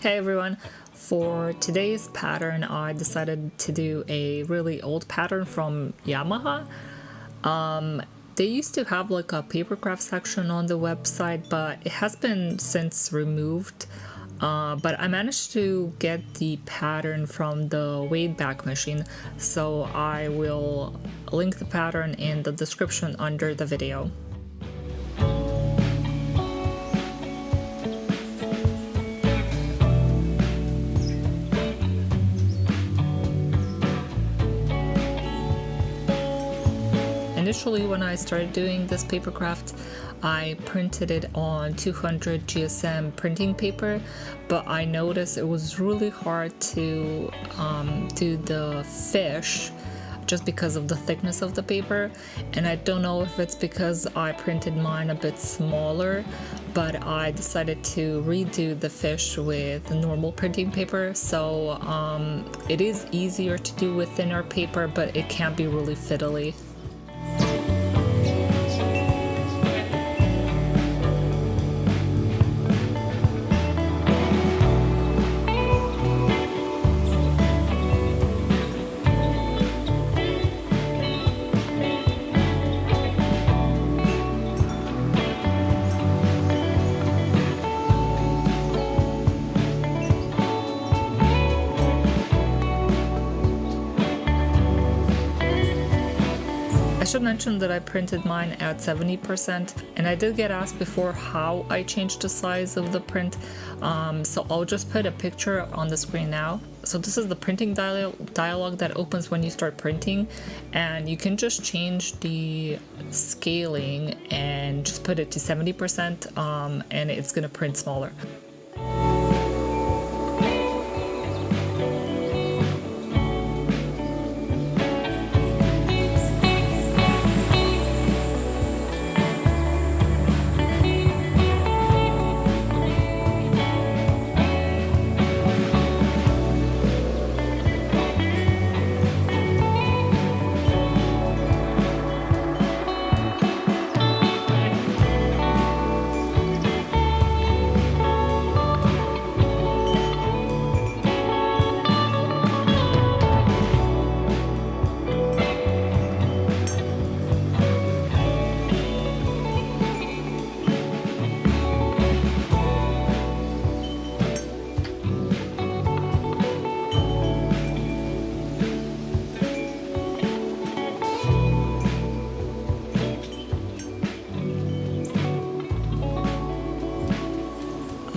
Hey everyone, for today's pattern I decided to do a really old pattern from Yamaha. They used to have like a papercraft section on the website, but it has been since removed. But I managed to get the pattern from the Wayback Machine, so I will link the pattern in the description under the video. Initially, when I started doing this papercraft, I printed it on 200 GSM printing paper, but I noticed it was really hard to do the fish just because of the thickness of the paper. And I don't know if it's because I printed mine a bit smaller, but I decided to redo the fish with normal printing paper. So it is easier to do with thinner paper, but it can be really fiddly. I should mention that I printed mine at 70%, and I did get asked before how I changed the size of the print, so I'll just put a picture on the screen now. So this is the printing dialog that opens when you start printing, and you can just change the scaling and just put it to 70%, and it's gonna print smaller.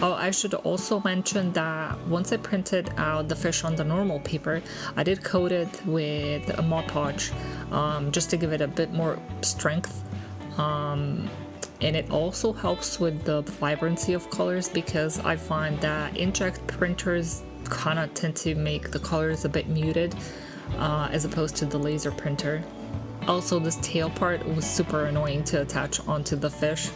Oh, I should also mention that once I printed out the fish on the normal paper, I did coat it with a Mod Podge, just to give it a bit more strength. And it also helps with the vibrancy of colors, because I find that inkjet printers kind of tend to make the colors a bit muted, as opposed to the laser printer. Also, this tail part was super annoying to attach onto the fish.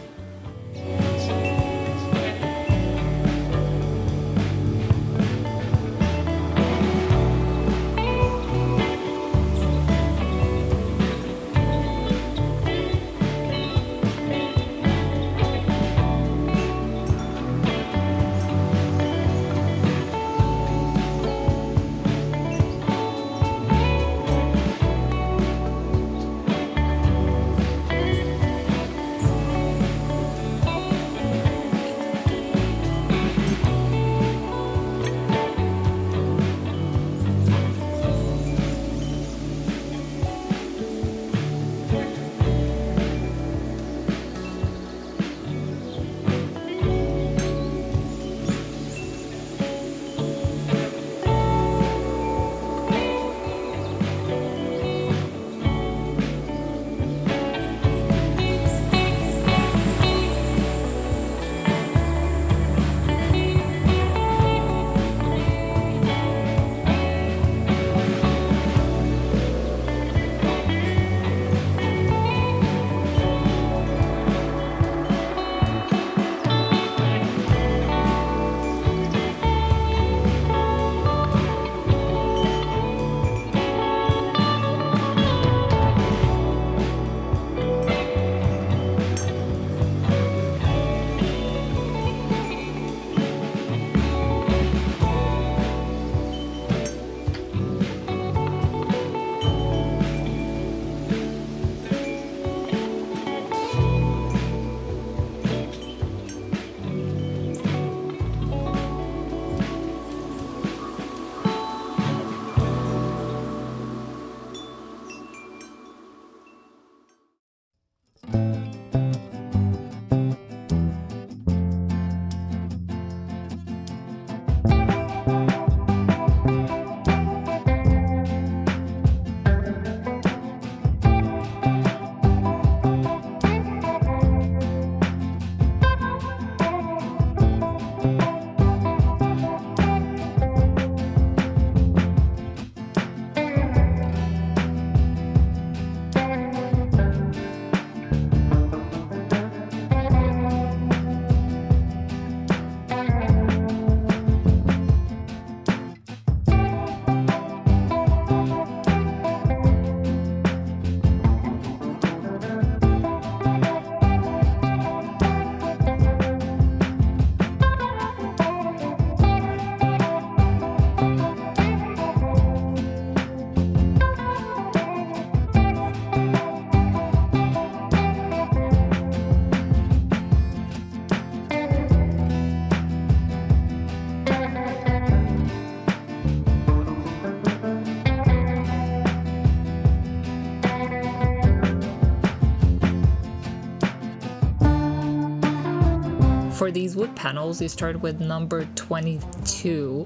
For these wood panels, you start with number 22,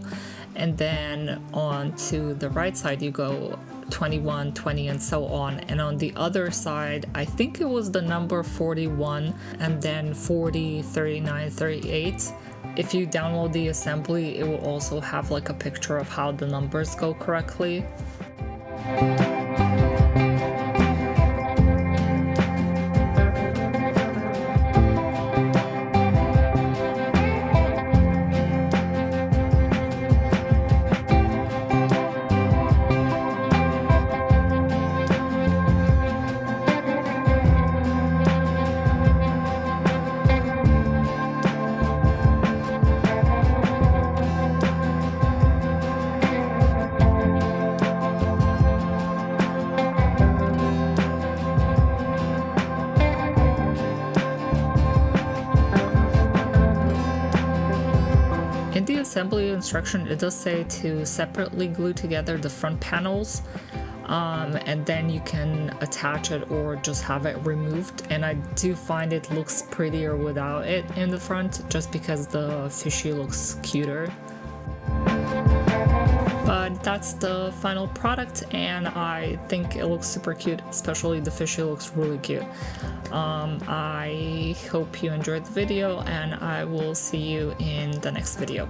and then on to the right side you go 21, 20, and so on. And on the other side, I think it was the number 41, and then 40, 39, 38. If you download the assembly, it will also have like a picture of how the numbers go correctly. In the assembly instruction, it does say to separately glue together the front panels, and then you can attach it or just have it removed. And I do find it looks prettier without it in the front, just because the fishy looks cuter. But that's the final product, and I think it looks super cute, especially the fishy looks really cute. I hope you enjoyed the video, and I will see you in the next video.